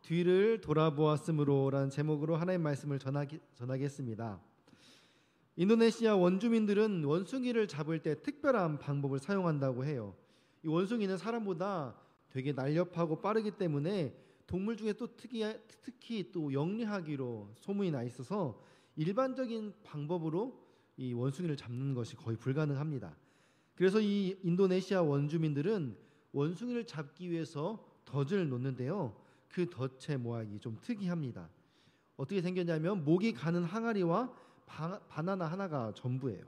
뒤를 돌아보았으므로라는 제목으로 하나님의 말씀을 전하겠습니다. 인도네시아 원주민들은 원숭이를 잡을 때 특별한 방법을 사용한다고 해요. 이 원숭이는 사람보다 되게 날렵하고 빠르기 때문에 동물 중에 또 특히 또 영리하기로 소문이 나 있어서 일반적인 방법으로 이 원숭이를 잡는 것이 거의 불가능합니다. 그래서 이 인도네시아 원주민들은 원숭이를 잡기 위해서 덫을 놓는데요. 그 덫의 모양이 좀 특이합니다. 어떻게 생겼냐면 목이 가는 항아리와 바나나 하나가 전부예요.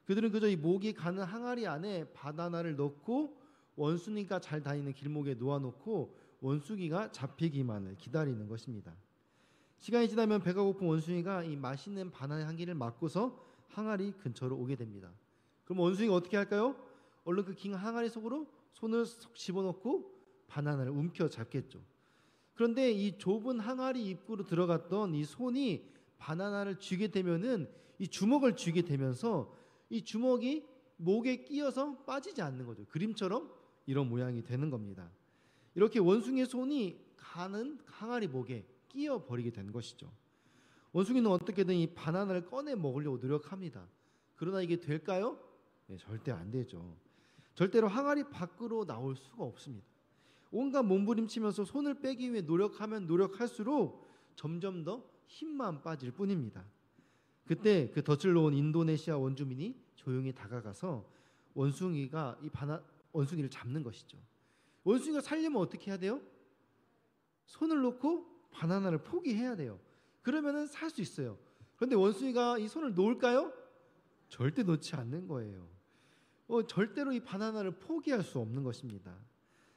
그들은 그저 이 목이 가는 항아리 안에 바나나를 넣고 원숭이가 잘 다니는 길목에 놓아놓고 원숭이가 잡히기만을 기다리는 것입니다. 시간이 지나면 배가 고픈 원숭이가 이 맛있는 바나나 향기를 맡고서 항아리 근처로 오게 됩니다. 그럼 원숭이가 어떻게 할까요? 얼른 그 긴 항아리 속으로 손을 쏙 집어넣고 바나나를 움켜 잡겠죠. 그런데 이 좁은 항아리 입구로 들어갔던 이 손이 바나나를 쥐게 되면은 이 주먹을 쥐게 되면서 이 주먹이 목에 끼어서 빠지지 않는 거죠. 그림처럼 이런 모양이 되는 겁니다. 이렇게 원숭이의 손이 가는 항아리 목에 끼어 버리게 된 것이죠. 원숭이는 어떻게든 이 바나나를 꺼내 먹으려고 노력합니다. 그러나 이게 될까요? 네, 절대 안 되죠. 절대로 항아리 밖으로 나올 수가 없습니다. 온갖 몸부림치면서 손을 빼기 위해 노력하면 노력할수록 점점 더 힘만 빠질 뿐입니다. 그때 그 덫을 놓은 인도네시아 원주민이 조용히 다가가서 원숭이를 잡는 것이죠. 원숭이가 살려면 어떻게 해야 돼요? 손을 놓고 바나나를 포기해야 돼요. 그러면은 살 수 있어요. 그런데 원숭이가 이 손을 놓을까요? 절대 놓지 않는 거예요. 절대로 이 바나나를 포기할 수 없는 것입니다.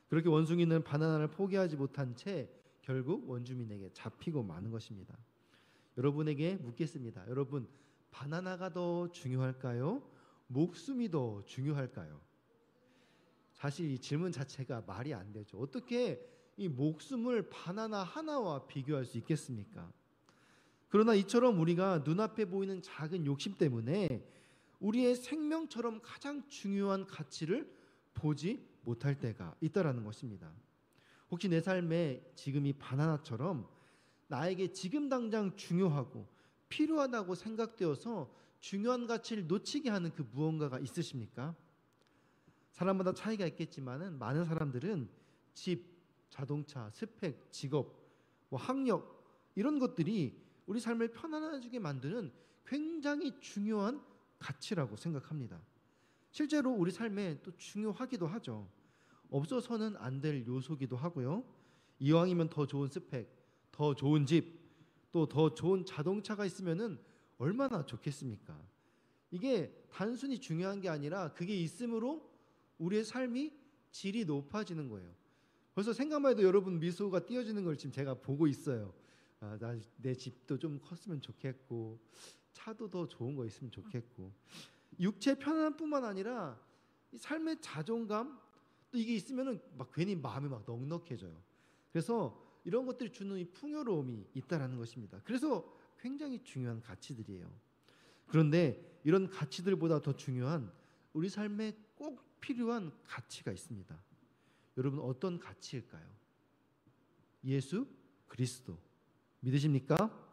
그렇게 원숭이는 바나나를 포기하지 못한 채 결국 원주민에게 잡히고 마는 것입니다. 여러분에게 묻겠습니다. 여러분, 바나나가 더 중요할까요? 목숨이 더 중요할까요? 사실 이 질문 자체가 말이 안 되죠. 어떻게 이 목숨을 바나나 하나와 비교할 수 있겠습니까? 그러나 이처럼 우리가 눈앞에 보이는 작은 욕심 때문에 우리의 생명처럼 가장 중요한 가치를 보지 못할 때가 있다라는 것입니다. 혹시 내 삶에 지금 이 바나나처럼 나에게 지금 당장 중요하고 필요하다고 생각되어서 중요한 가치를 놓치게 하는 그 무언가가 있으십니까? 사람마다 차이가 있겠지만은 많은 사람들은 집, 자동차, 스펙, 직업, 학력 이런 것들이 우리 삶을 편안해지게 만드는 굉장히 중요한 가치라고 생각합니다. 실제로 우리 삶에 또 중요하기도 하죠. 없어서는 안 될 요소기도 하고요. 이왕이면 더 좋은 스펙, 더 좋은 집, 또 더 좋은 자동차가 있으면은 얼마나 좋겠습니까? 이게 단순히 중요한 게 아니라 그게 있음으로 우리의 삶이 질이 높아지는 거예요. 벌써 생각만 해도 여러분 미소가 띄어지는 걸 지금 제가 보고 있어요. 내 집도 좀 컸으면 좋겠고 차도 더 좋은 거 있으면 좋겠고 육체 편안뿐만 아니라 이 삶의 자존감 또 이게 있으면은 막 괜히 마음이 막 넉넉해져요. 그래서 이런 것들이 주는 이 풍요로움이 있다라는 것입니다. 그래서 굉장히 중요한 가치들이에요. 그런데 이런 가치들보다 더 중요한 우리 삶에 꼭 필요한 가치가 있습니다. 여러분 어떤 가치일까요? 예수 그리스도 믿으십니까?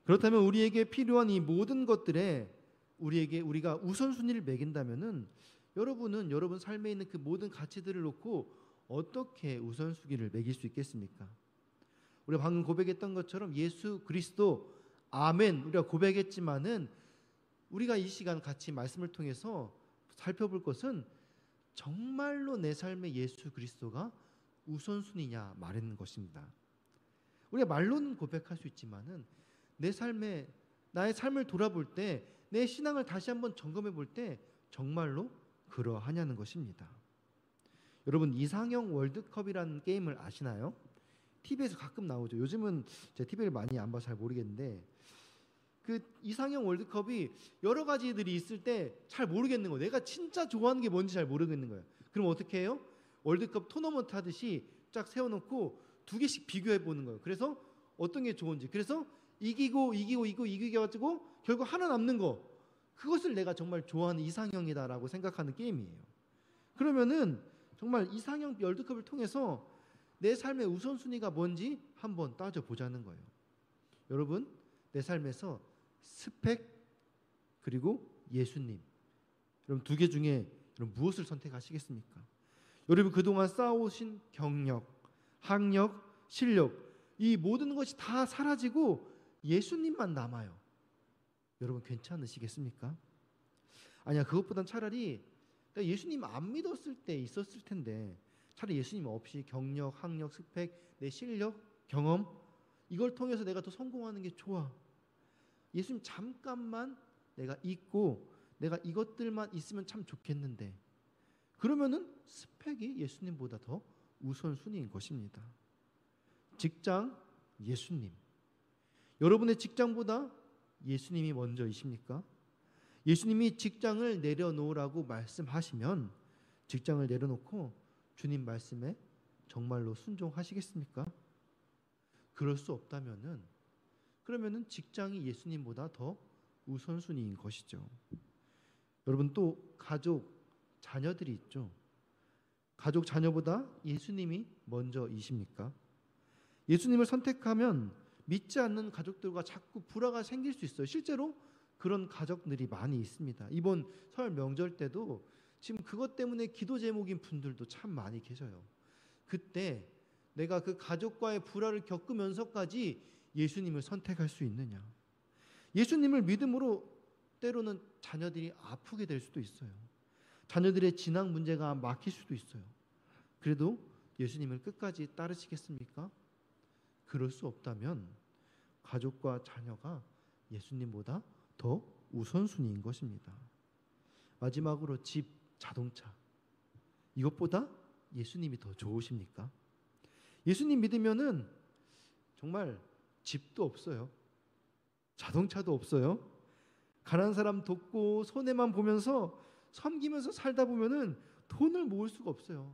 그렇다면 우리에게 필요한 이 모든 것들에 우리가 우선순위를 매긴다면은 여러분은 여러분 삶에 있는 그 모든 가치들을 놓고 어떻게 우선순위를 매길 수 있겠습니까? 우리가 방금 고백했던 것처럼 예수 그리스도 아멘 우리가 고백했지만은 우리가 이 시간 같이 말씀을 통해서 살펴볼 것은 정말로 내 삶의 예수 그리스도가 우선순위냐 말하는 것입니다. 우리가 말로는 고백할 수 있지만은 내 삶에 나의 삶을 돌아볼 때 내 신앙을 다시 한번 점검해 볼 때 정말로 그러하냐는 것입니다. 여러분 이상형 월드컵이라는 게임을 아시나요? TV에서 가끔 나오죠. 요즘은 제가 TV를 많이 안 봐서 잘 모르겠는데 그 이상형 월드컵이 여러 가지들이 있을 때 잘 모르겠는 거예요. 내가 진짜 좋아하는 게 뭔지 잘 모르겠는 거예요. 그럼 어떻게 해요? 월드컵 토너먼트 하듯이 쫙 세워놓고 두 개씩 비교해 보는 거예요. 그래서 어떤 게 좋은지 그래서 이기고 해가지고 결국 하나 남는 거 그것을 내가 정말 좋아하는 이상형이다라고 생각하는 게임이에요. 그러면은 정말 이상형 월드컵을 통해서 내 삶의 우선순위가 뭔지 한번 따져보자는 거예요. 여러분, 내 삶에서 스펙 그리고 예수님, 여러분 두 개 중에 여러분 무엇을 선택하시겠습니까? 여러분 그동안 쌓아오신 경력, 학력, 실력, 이 모든 것이 다 사라지고 예수님만 남아요. 여러분 괜찮으시겠습니까? 아니야, 그것보단 차라리 내가 예수님 안 믿었을 때 있었을 텐데, 차라리 예수님 없이 경력, 학력, 스펙, 내 실력, 경험, 이걸 통해서 내가 더 성공하는 게 좋아. 예수님 잠깐만 내가 잊고 내가 이것들만 있으면 참 좋겠는데, 그러면은 스펙이 예수님보다 더 우선순위인 것입니다. 직장, 예수님. 여러분의 직장보다 예수님이 먼저이십니까? 예수님이 직장을 내려놓으라고 말씀하시면 직장을 내려놓고 주님 말씀에 정말로 순종하시겠습니까? 그럴 수 없다면은, 그러면은 직장이 예수님보다 더 우선순위인 것이죠. 여러분, 또 가족, 자녀들이 있죠. 가족, 자녀보다 예수님이 먼저이십니까? 예수님을 선택하면 믿지 않는 가족들과 자꾸 불화가 생길 수 있어요. 실제로 그런 가족들이 많이 있습니다. 이번 설 명절 때도 지금 그것 때문에 기도 제목인 분들도 참 많이 계셔요. 그때 내가 그 가족과의 불화를 겪으면서까지 예수님을 선택할 수 있느냐? 예수님을 믿음으로 때로는 자녀들이 아프게 될 수도 있어요. 자녀들의 진학 문제가 막힐 수도 있어요. 그래도 예수님을 끝까지 따르시겠습니까? 그럴 수 없다면 가족과 자녀가 예수님보다 더 우선순위인 것입니다. 마지막으로 집, 자동차, 이것보다 예수님이 더 좋으십니까? 예수님 믿으면은 정말 집도 없어요. 자동차도 없어요. 가난한 사람 돕고 손해만 보면서 섬기면서 살다 보면은 돈을 모을 수가 없어요.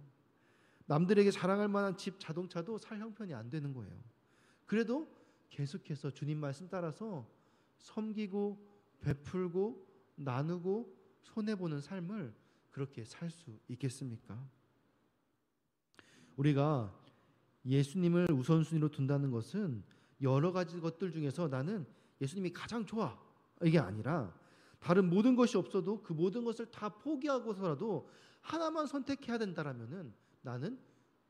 남들에게 자랑할 만한 집, 자동차도 살 형편이 안 되는 거예요. 그래도 계속해서 주님 말씀 따라서 섬기고 베풀고 나누고 손해보는 삶을 그렇게 살 수 있겠습니까? 우리가 예수님을 우선순위로 둔다는 것은 여러 가지 것들 중에서 나는 예수님이 가장 좋아, 이게 아니라 다른 모든 것이 없어도 그 모든 것을 다 포기하고서라도 하나만 선택해야 된다라면은 나는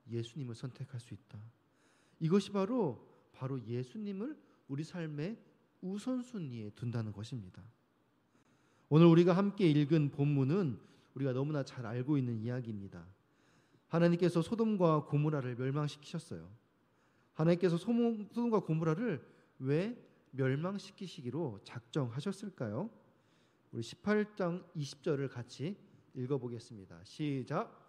예수님을 선택할 수 있다. 이것이 바로 예수님을 우리 삶의 우선순위에 둔다는 것입니다. 오늘 우리가 함께 읽은 본문은 우리가 너무나 잘 알고 있는 이야기입니다. 하나님께서 소돔과 고모라를 멸망시키셨어요. 하나님께서 소돔과 고모라를 왜 멸망시키시기로 작정하셨을까요? 우리 18장 20절을 같이 읽어보겠습니다. 시작.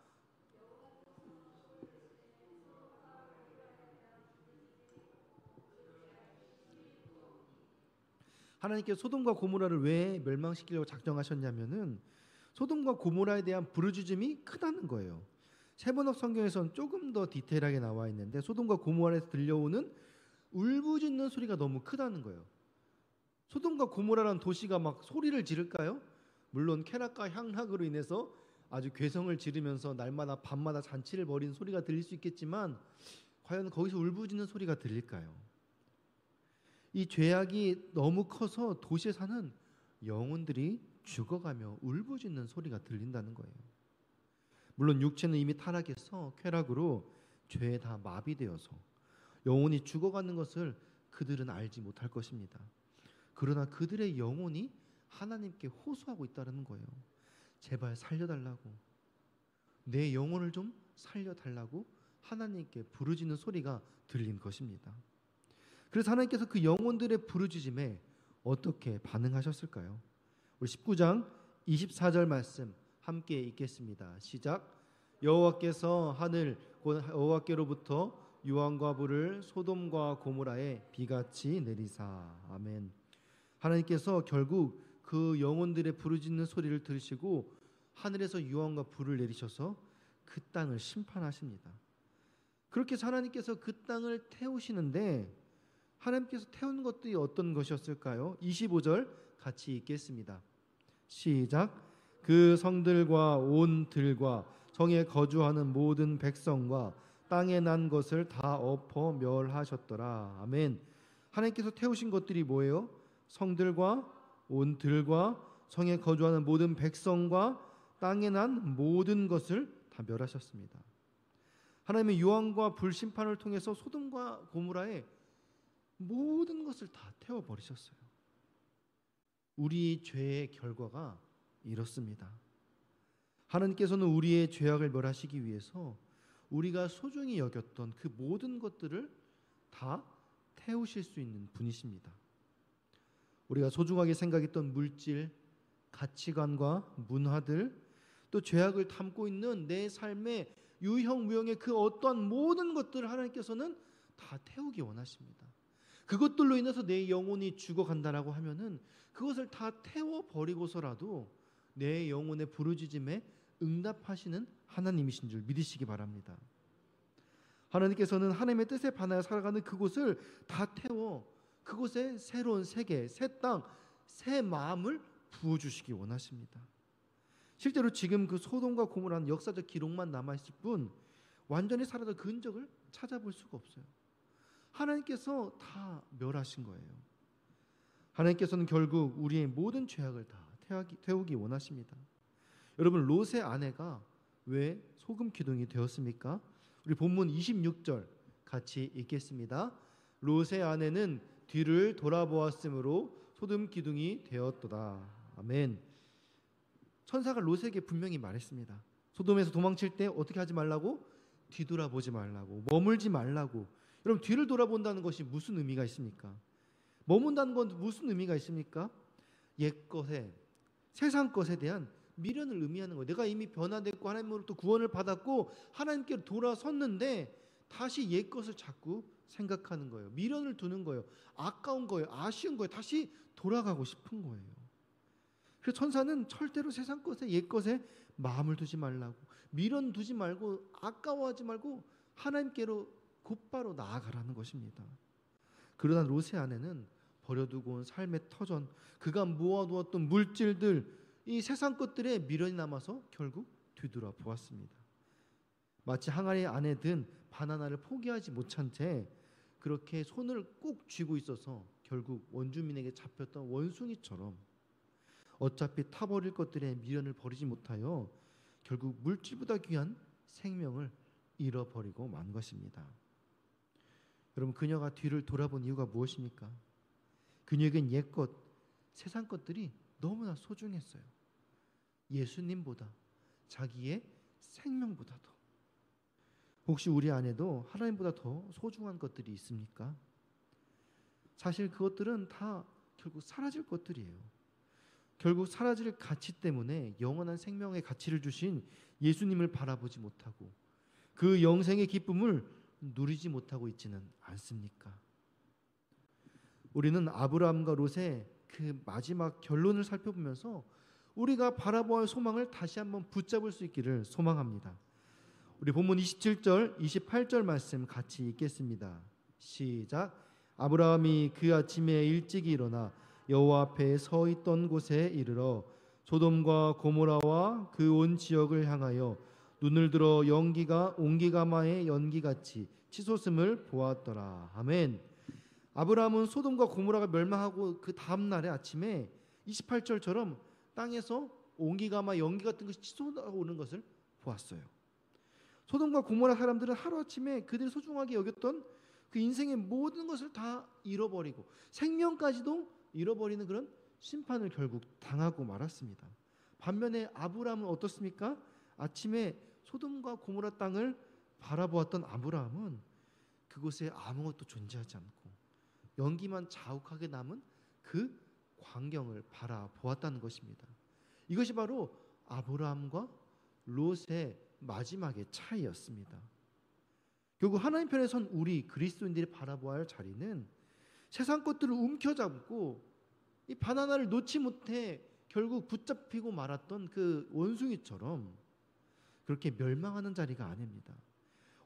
하나님께서 소돔과 고모라를 왜 멸망시키려고 작정하셨냐면은 소돔과 고모라에 대한 부르짖음이 크다는 거예요. 세번역 성경에서는 조금 더 디테일하게 나와 있는데 소돔과 고모라에서 들려오는 울부짖는 소리가 너무 크다는 거예요. 소돔과 고모라라는 도시가 막 소리를 지를까요? 물론 쾌락과 향락으로 인해서 아주 괴성을 지르면서 날마다 밤마다 잔치를 벌이는 소리가 들릴 수 있겠지만 과연 거기서 울부짖는 소리가 들릴까요? 이 죄악이 너무 커서 도시에 사는 영혼들이 죽어가며 울부짖는 소리가 들린다는 거예요. 물론 육체는 이미 타락해서 쾌락으로 죄에 다 마비되어서 영혼이 죽어가는 것을 그들은 알지 못할 것입니다. 그러나 그들의 영혼이 하나님께 호소하고 있다는 거예요. 제발 살려달라고, 내 영혼을 좀 살려달라고 하나님께 부르짖는 소리가 들린 것입니다. 그래서 하나님께서 그 영혼들의 부르짖음에 어떻게 반응하셨을까요? 우리 19장 24절 말씀 함께 읽겠습니다. 시작. 여호와께서 하늘 곧 여호와께로부터 유황과 불을 소돔과 고모라에 비같이 내리사. 아멘. 하나님께서 결국 그 영혼들의 부르짖는 소리를 들으시고 하늘에서 유황과 불을 내리셔서 그 땅을 심판하십니다. 그렇게 해서 하나님께서 그 땅을 태우시는데 하나님께서 태운 것들이 어떤 것이었을까요? 25절 같이 읽겠습니다. 시작. 그 성들과 온 들과 성에 거주하는 모든 백성과 땅에 난 것을 다 엎어 멸하셨더라. 아멘. 하나님께서 태우신 것들이 뭐예요? 성들과 온 들과 성에 거주하는 모든 백성과 땅에 난 모든 것을 다 멸하셨습니다. 하나님의 유황과 불심판을 통해서 소돔과 고모라의 모든 것을 다 태워버리셨어요. 우리 죄의 결과가 이렇습니다. 하나님께서는 우리의 죄악을 멸하시기 위해서 우리가 소중히 여겼던 그 모든 것들을 다 태우실 수 있는 분이십니다. 우리가 소중하게 생각했던 물질, 가치관과 문화들, 또 죄악을 담고 있는 내 삶의 유형 무형의 그 어떠한 모든 것들을 하나님께서는 다 태우기 원하십니다. 그것들로 인해서 내 영혼이 죽어간다라고 하면은 그것을 다 태워버리고서라도 내 영혼의 부르짖음에 응답하시는 하나님이신 줄 믿으시기 바랍니다. 하나님께서는 하나님의 뜻에 반하여 살아가는 그곳을 다 태워 그곳에 새로운 세계, 새 땅, 새 마음을 부어주시기 원하십니다. 실제로 지금 그 소돔과 고모라는 역사적 기록만 남아있을 뿐 완전히 사라져 그 흔적을 찾아볼 수가 없어요. 하나님께서 다 멸하신 거예요. 하나님께서는 결국 우리의 모든 죄악을 다 태우기 원하십니다. 여러분, 롯의 아내가 왜 소금 기둥이 되었습니까? 우리 본문 26절 같이 읽겠습니다. 롯의 아내는 뒤를 돌아보았으므로 소금 기둥이 되었도다. 아멘. 천사가 롯에게 분명히 말했습니다. 소돔에서 도망칠 때 어떻게 하지 말라고? 뒤돌아보지 말라고, 머물지 말라고. 여러분, 뒤를 돌아본다는 것이 무슨 의미가 있습니까? 머문다는 건 무슨 의미가 있습니까? 옛것에, 세상 것에 대한 미련을 의미하는 거예요. 내가 이미 변화됐고 하나님으로부터 구원을 받았고 하나님께 돌아섰는데 다시 옛것을 자꾸 생각하는 거예요. 미련을 두는 거예요. 아까운 거예요. 아쉬운 거예요. 다시 돌아가고 싶은 거예요. 그래서 천사는 절대로 세상 것에, 옛것에 마음을 두지 말라고, 미련 두지 말고, 아까워하지 말고 하나님께로 곧바로 나아가라는 것입니다. 그러나 롯의 아내는 버려두고 온 삶의 터전, 그가 모아두었던 물질들, 이 세상 것들에 미련이 남아서 결국 뒤돌아 보았습니다. 마치 항아리 안에 든 바나나를 포기하지 못한 채 그렇게 손을 꼭 쥐고 있어서 결국 원주민에게 잡혔던 원숭이처럼 어차피 타버릴 것들에 미련을 버리지 못하여 결국 물질보다 귀한 생명을 잃어버리고 만 것입니다. 여러분, 그녀가 뒤를 돌아본 이유가 무엇입니까? 그녀에겐 옛것, 세상 것들이 너무나 소중했어요. 예수님보다, 자기의 생명보다도. 혹시 우리 안에도 하나님보다 더 소중한 것들이 있습니까? 사실 그것들은 다 결국 사라질 것들이에요. 결국 사라질 가치 때문에 영원한 생명의 가치를 주신 예수님을 바라보지 못하고 그 영생의 기쁨을 누리지 못하고 있지는 않습니까? 우리는 아브라함과 롯의 그 마지막 결론을 살펴보면서 우리가 바라보아야 할 소망을 다시 한번 붙잡을 수 있기를 소망합니다. 우리 본문 27절, 28절 말씀 같이 읽겠습니다. 시작. 아브라함이 그 아침에 일찍 일어나 여호와 앞에 서 있던 곳에 이르러 소돔과 고모라와 그 온 지역을 향하여 눈을 들어 온기가마의 연기같이 치솟음을 보았더라. 아멘. 아브라함은 소돔과 고모라가 멸망하고 그 다음 날의 아침에 28절처럼 땅에서 온기가마 연기 같은 것이 치솟아오는 것을 보았어요. 소돔과 고모라 사람들은 하루아침에 그들이 소중하게 여겼던 그 인생의 모든 것을 다 잃어버리고 생명까지도 잃어버리는 그런 심판을 결국 당하고 말았습니다. 반면에 아브라함은 어떻습니까? 아침에 소돔과 고모라 땅을 바라보았던 아브라함은 그곳에 아무것도 존재하지 않고 연기만 자욱하게 남은 그 광경을 바라보았다는 것입니다. 이것이 바로 아브라함과 롯의 마지막의 차이였습니다. 결국 하나님 편에 선 우리 그리스도인들이 바라보아야 할 자리는 세상 것들을 움켜잡고 이 바나나를 놓지 못해 결국 붙잡히고 말았던 그 원숭이처럼 그렇게 멸망하는 자리가 아닙니다.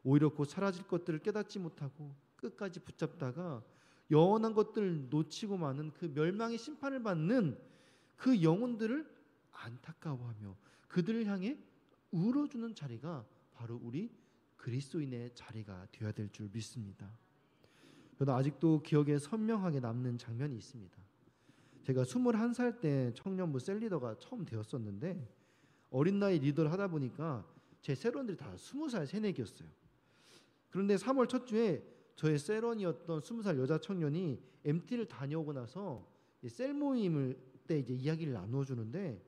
오히려 곧 사라질 것들을 깨닫지 못하고 끝까지 붙잡다가 영원한 것들을 놓치고 마는 그 멸망의 심판을 받는 그 영혼들을 안타까워하며 그들을 향해 울어주는 자리가 바로 우리 그리스도인의 자리가 되어야 될 줄 믿습니다. 저는 아직도 기억에 선명하게 남는 장면이 있습니다. 제가 21살 때 청년부 셀리더가 처음 되었었는데 어린 나이 리더를 하다 보니까 제 셀원들이 다 20살 새내기였어요. 그런데 3월 첫 주에 저의 셀원이었던 20살 여자 청년이 MT를 다녀오고 나서 셀 모임을 때 이제 이야기를 나누어 주는데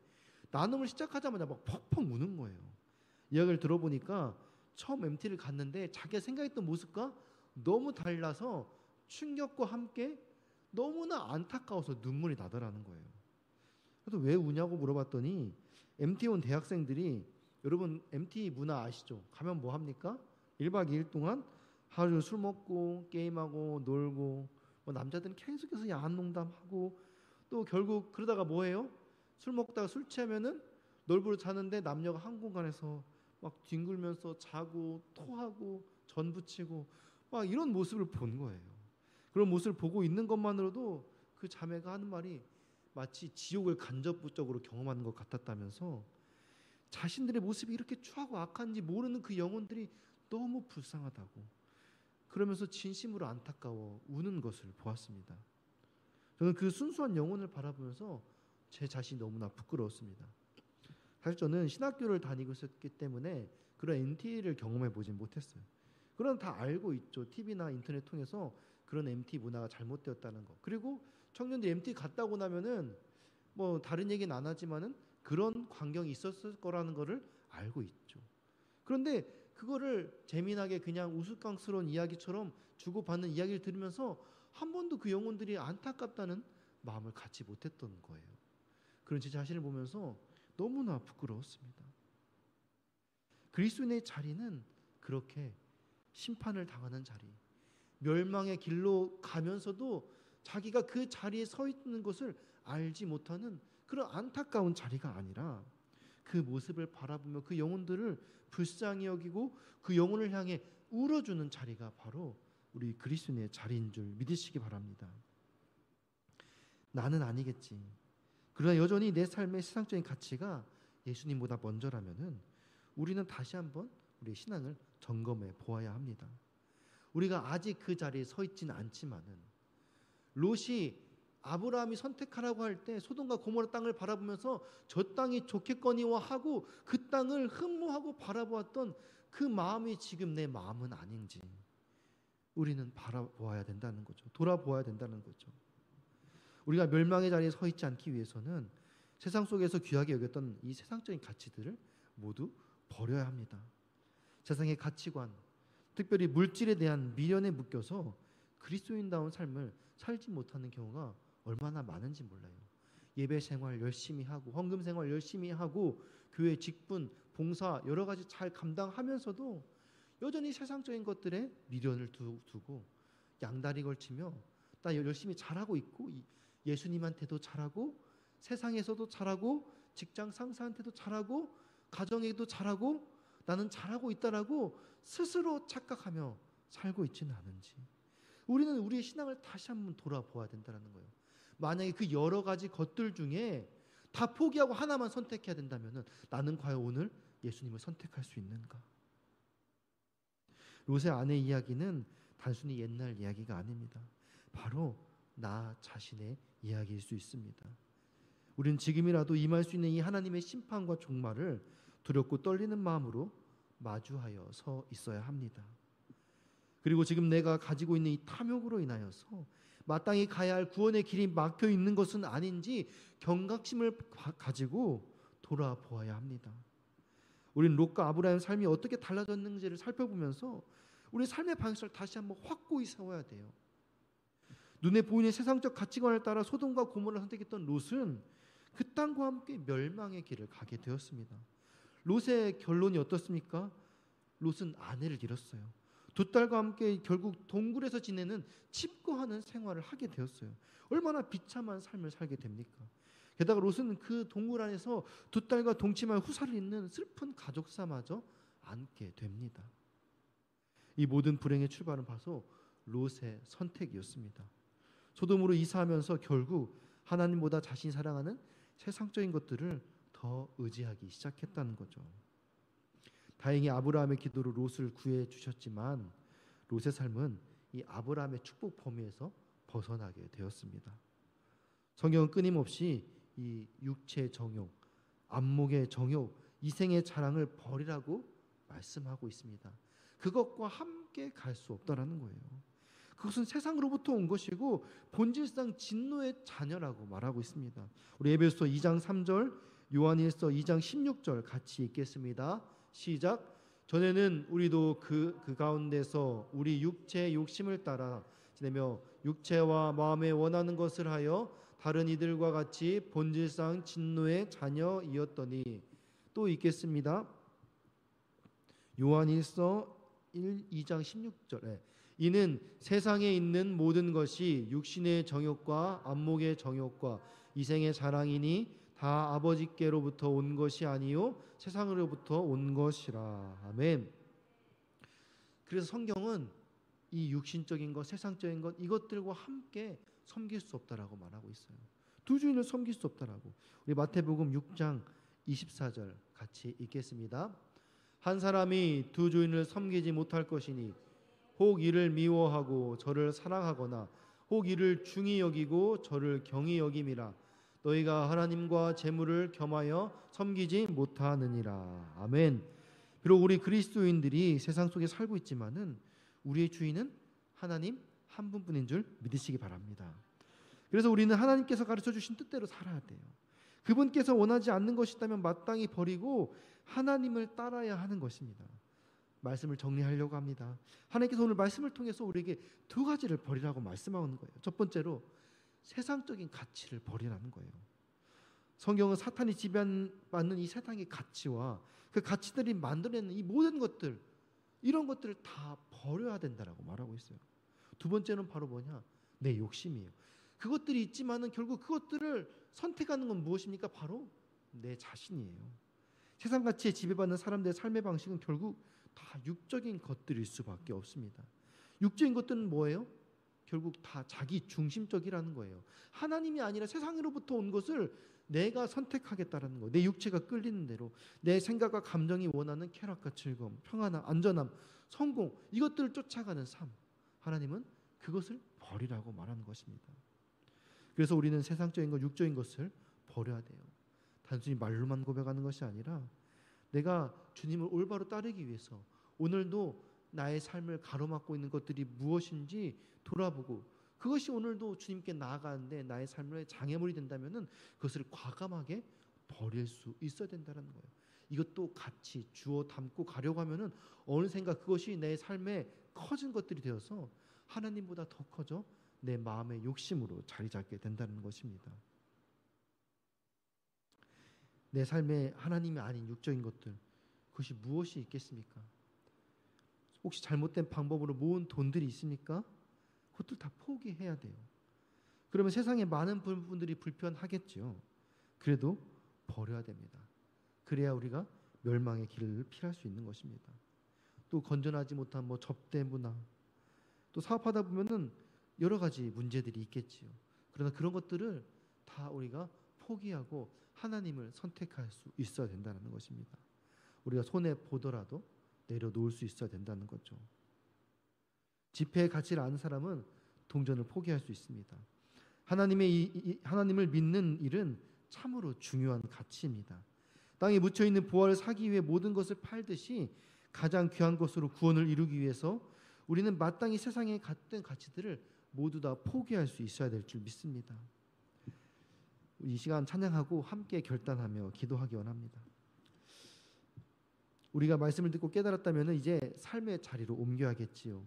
나눔을 시작하자마자 막 퍽퍽 우는 거예요. 이야기를 들어보니까 처음 MT를 갔는데 자기가 생각했던 모습과 너무 달라서 충격과 함께 너무나 안타까워서 눈물이 나더라는 거예요. 그래서 왜 우냐고 물어봤더니 MT 온 대학생들이 여러분 MT 문화 아시죠? 가면 뭐 합니까? 1박 2일 동안 하루 종일 술 먹고 게임하고 놀고 뭐 남자들은 계속해서 야한 농담하고 또 결국 그러다가 뭐해요? 술 먹다가 술 취하면은 놀부로 자는데 남녀가 한 공간에서 막 뒹굴면서 자고 토하고 전 부치고 막 이런 모습을 본 거예요. 그런 모습을 보고 있는 것만으로도 그 자매가 하는 말이 마치 지옥을 간접적으로 경험하는 것 같았다면서 자신들의 모습이 이렇게 추하고 악한지 모르는 그 영혼들이 너무 불쌍하다고 그러면서 진심으로 안타까워 우는 것을 보았습니다. 저는 그 순수한 영혼을 바라보면서 제 자신이 너무나 부끄러웠습니다. 사실 저는 신학교를 다니고 있었기 때문에 그런 MT를 경험해 보진 못했어요. 그런 다 알고 있죠. TV나 인터넷 통해서 그런 MT 문화가 잘못되었다는 거. 그리고 청년들이 MT 갔다 오고 나면은 뭐 다른 얘기는 안 하지만은 그런 광경이 있었을 거라는 거를 알고 있죠. 그런데 그거를 재미나게 그냥 우스꽝스러운 이야기처럼 주고받는 이야기를 들으면서 한 번도 그 영혼들이 안타깝다는 마음을 갖지 못했던 거예요. 그런 제 자신을 보면서 너무나 부끄러웠습니다. 그리스도인의 자리는 그렇게 심판을 당하는 자리, 멸망의 길로 가면서도 자기가 그 자리에 서 있는 것을 알지 못하는 그런 안타까운 자리가 아니라 그 모습을 바라보며 그 영혼들을 불쌍히 여기고 그 영혼을 향해 울어주는 자리가 바로 우리 그리스도인의 자리인 줄 믿으시기 바랍니다. 나는 아니겠지. 그러나 여전히 내 삶의 세상적인 가치가 예수님보다 먼저라면은 우리는 다시 한번 우리의 신앙을 점검해 보아야 합니다. 우리가 아직 그 자리에 서 있지는 않지만은 롯이 아브라함이 선택하라고 할 때 소돔과 고모라 땅을 바라보면서 저 땅이 좋겠거니와 하고 그 땅을 흠모하고 바라보았던 그 마음이 지금 내 마음은 아닌지 우리는 바라보아야 된다는 거죠. 돌아보아야 된다는 거죠. 우리가 멸망의 자리에 서 있지 않기 위해서는 세상 속에서 귀하게 여겼던 이 세상적인 가치들을 모두 버려야 합니다. 세상의 가치관, 특별히 물질에 대한 미련에 묶여서 그리스도인다운 삶을 살지 못하는 경우가 얼마나 많은지 몰라요. 예배 생활 열심히 하고 헌금 생활 열심히 하고 교회 직분, 봉사 여러 가지 잘 감당하면서도 여전히 세상적인 것들에 미련을 두고 양다리 걸치며 나 열심히 잘하고 있고 예수님한테도 잘하고 세상에서도 잘하고 직장 상사한테도 잘하고 가정에도 잘하고 나는 잘하고 있다라고 스스로 착각하며 살고 있지는 않은지 우리는 우리의 신앙을 다시 한번 돌아보아야 된다는 거예요. 만약에 그 여러 가지 것들 중에 다 포기하고 하나만 선택해야 된다면 나는 과연 오늘 예수님을 선택할 수 있는가? 롯의 아내 이야기는 단순히 옛날 이야기가 아닙니다. 바로 나 자신의 이야기일 수 있습니다. 우리는 지금이라도 임할 수 있는 이 하나님의 심판과 종말을 두렵고 떨리는 마음으로 마주하여 서 있어야 합니다. 그리고 지금 내가 가지고 있는 이 탐욕으로 인하여서 마땅히 가야 할 구원의 길이 막혀 있는 것은 아닌지 경각심을 가지고 돌아보아야 합니다. 우리는 롯과 아브라함의 삶이 어떻게 달라졌는지를 살펴보면서 우리 삶의 방식을 다시 한번 확고히 세워야 돼요. 눈에 보이는 세상적 가치관을 따라 소돔과 고모라를 선택했던 롯은 그 땅과 함께 멸망의 길을 가게 되었습니다. 롯의 결론이 어떻습니까? 롯은 아내를 잃었어요. 두 딸과 함께 결국 동굴에서 지내는 칩거하는 생활을 하게 되었어요. 얼마나 비참한 삶을 살게 됩니까? 게다가 롯은 그 동굴 안에서 두 딸과 동침할 후사를 잇는 슬픈 가족사마저 안게 됩니다. 이 모든 불행의 출발은 바로 롯의 선택이었습니다. 소돔으로 이사하면서 결국 하나님보다 자신이 사랑하는 세상적인 것들을 더 의지하기 시작했다는 거죠. 다행히 아브라함의 기도로 롯을 구해 주셨지만 롯의 삶은 이 아브라함의 축복 범위에서 벗어나게 되었습니다. 성경은 끊임없이 이 육체의 정욕, 안목의 정욕, 이생의 자랑을 버리라고 말씀하고 있습니다. 그것과 함께 갈 수 없다라는 거예요. 그것은 세상으로부터 온 것이고 본질상 진노의 자녀라고 말하고 있습니다. 우리 에베소서 2장 3절, 요한일서 2장 16절 같이 읽겠습니다. 시작. 전에는 우리도 그 가운데서 우리 육체의 욕심을 따라 지내며 육체와 마음에 원하는 것을 하여 다른 이들과 같이 본질상 진노의 자녀이었더니, 또 읽겠습니다. 요한일서 2장 16절에 이는 세상에 있는 모든 것이 육신의 정욕과 안목의 정욕과 이생의 자랑이니 다 아버지께로부터 온 것이 아니요 세상으로부터 온 것이라. 아멘. 그래서 성경은 이 육신적인 것, 세상적인 것, 이것들과 함께 섬길 수 없다라고 말하고 있어요. 두 주인을 섬길 수 없다라고. 우리 마태복음 6장 24절 같이 읽겠습니다. 한 사람이 두 주인을 섬기지 못할 것이니 혹 이를 미워하고 저를 사랑하거나 혹 이를 중히 여기고 저를 경히 여김이라. 너희가 하나님과 재물을 겸하여 섬기지 못하느니라. 아멘. 비록 우리 그리스도인들이 세상 속에 살고 있지만은 우리의 주인은 하나님 한 분뿐인 줄 믿으시기 바랍니다. 그래서 우리는 하나님께서 가르쳐 주신 뜻대로 살아야 돼요. 그분께서 원하지 않는 것이 있다면 마땅히 버리고 하나님을 따라야 하는 것입니다. 말씀을 정리하려고 합니다. 하나님께서 오늘 말씀을 통해서 우리에게 두 가지를 버리라고 말씀하는 거예요. 첫 번째로 세상적인 가치를 버리라는 거예요. 성경은 사탄이 지배받는 이 세상의 가치와 그 가치들이 만들어내는 이 모든 것들, 이런 것들을 다 버려야 된다라고 말하고 있어요. 두 번째는 바로 뭐냐? 내 욕심이에요. 그것들이 있지만은 결국 그것들을 선택하는 건 무엇입니까? 바로 내 자신이에요. 세상 가치에 지배받는 사람들의 삶의 방식은 결국 다 육적인 것들일 수밖에 없습니다. 육적인 것들은 뭐예요? 결국 다 자기 중심적이라는 거예요. 하나님이 아니라 세상으로부터 온 것을 내가 선택하겠다라는 거예요. 내 육체가 끌리는 대로 내 생각과 감정이 원하는 쾌락과 즐거움, 평안함, 안전함, 성공, 이것들을 쫓아가는 삶. 하나님은 그것을 버리라고 말하는 것입니다. 그래서 우리는 세상적인 것, 육적인 것을 버려야 돼요. 단순히 말로만 고백하는 것이 아니라 내가 주님을 올바로 따르기 위해서 오늘도 나의 삶을 가로막고 있는 것들이 무엇인지 돌아보고, 그것이 오늘도 주님께 나아가는데 나의 삶의 장애물이 된다면 그것을 과감하게 버릴 수 있어야 된다는 거예요. 이것도 같이 주워 담고 가려고 하면 어느샌가 그것이 내 삶에 커진 것들이 되어서 하나님보다 더 커져 내 마음의 욕심으로 자리 잡게 된다는 것입니다. 내 삶에 하나님이 아닌 육적인 것들, 그것이 무엇이 있겠습니까? 혹시 잘못된 방법으로 모은 돈들이 있습니까? 그것들 다 포기해야 돼요. 그러면 세상에 많은 부분들이 불편하겠죠. 그래도 버려야 됩니다. 그래야 우리가 멸망의 길을 피할 수 있는 것입니다. 또 건전하지 못한 접대 문화, 또 사업하다 보면은 여러 가지 문제들이 있겠지요. 그러나 그런 것들을 다 우리가 포기하고 하나님을 선택할 수 있어야 된다는 것입니다. 우리가 손해 보더라도 내려놓을 수 있어야 된다는 거죠. 지폐의 가치를 아는 사람은 동전을 포기할 수 있습니다. 하나님을 믿는 일은 참으로 중요한 가치입니다. 땅에 묻혀있는 보화를 사기 위해 모든 것을 팔듯이 가장 귀한 것으로 구원을 이루기 위해서 우리는 마땅히 세상에 갖던 가치들을 모두 다 포기할 수 있어야 될 줄 믿습니다. 이 시간 찬양하고 함께 결단하며 기도하기 원합니다. 우리가 말씀을 듣고 깨달았다면 이제 삶의 자리로 옮겨야겠지요.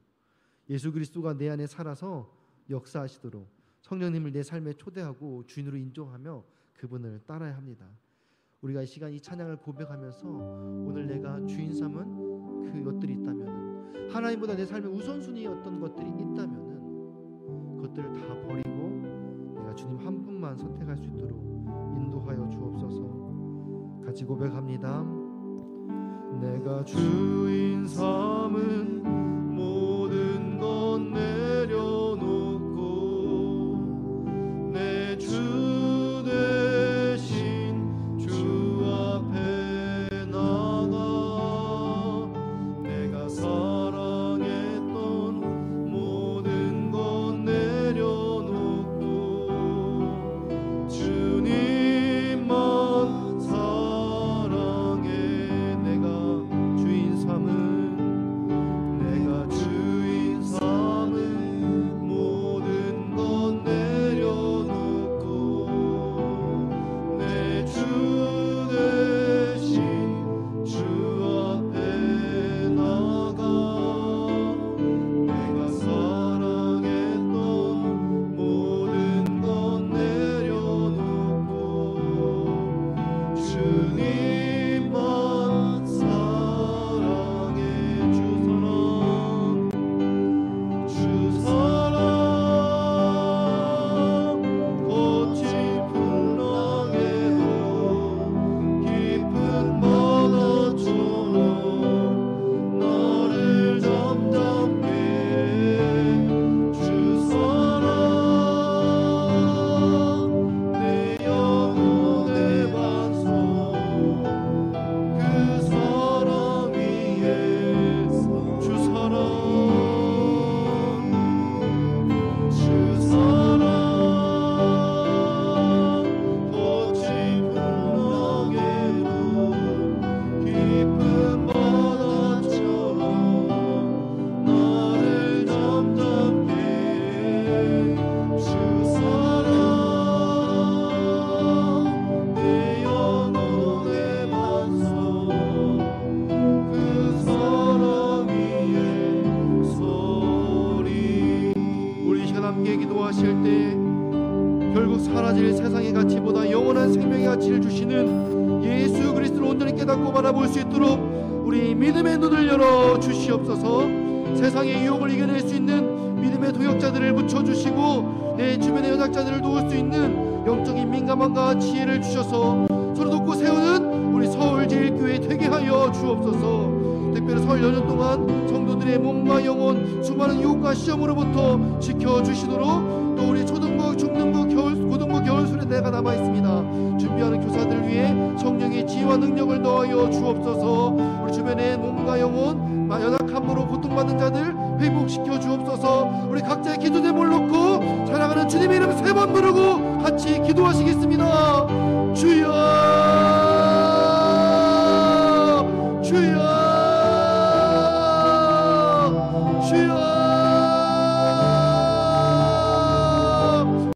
예수 그리스도가 내 안에 살아서 역사하시도록 성령님을 내 삶에 초대하고 주인으로 인정하며 그분을 따라야 합니다. 우리가 이 시간 이 찬양을 고백하면서 오늘 내가 주인 삼은 그것들이 있다면, 하나님보다 내 삶의 우선순위의 어떤 것들이 있다면 그것들을 다 버리고 내가 주님 한 분만 선택할 수 있도록 인도하여 주옵소서. 같이 고백합니다. 내가 주인 삼은 모든 것 내려놓고 내 주 대신 주 앞에 나가 함께 기도하실 때 결국 사라질 세상의 가치보다 영원한 생명의 가치를 주시는 예수 그리스도를 온전히 깨닫고 바라볼 수 있도록 우리 믿음의 눈을 열어 주시옵소서. 세상의 유혹을 이겨낼 수 있는 믿음의 동역자들을 붙여주시고 내 주변의 연약자들을 도울 수 있는 영적인 민감함과 지혜를 주셔서 서로 돕고 세우는 우리 서울제일교회 되게 하여 주옵소서. 특별히 설 연휴 동안 성도들의 몸과 영혼 수많은 유혹과 시험으로부터 지켜주시도록 또 우리 초등부, 중등부, 고등부 겨울수련회 내가 남아있습니다. 준비하는 교사들을 위해 성령의 지혜와 능력을 더하여 주옵소서. 우리 주변의 몸과 영혼 연약함으로 고통받는 자들 회복시켜 주옵소서. 우리 각자의 기도 제목을 놓고 사랑하는 주님의 이름 3번 부르고 같이 기도하시겠습니다.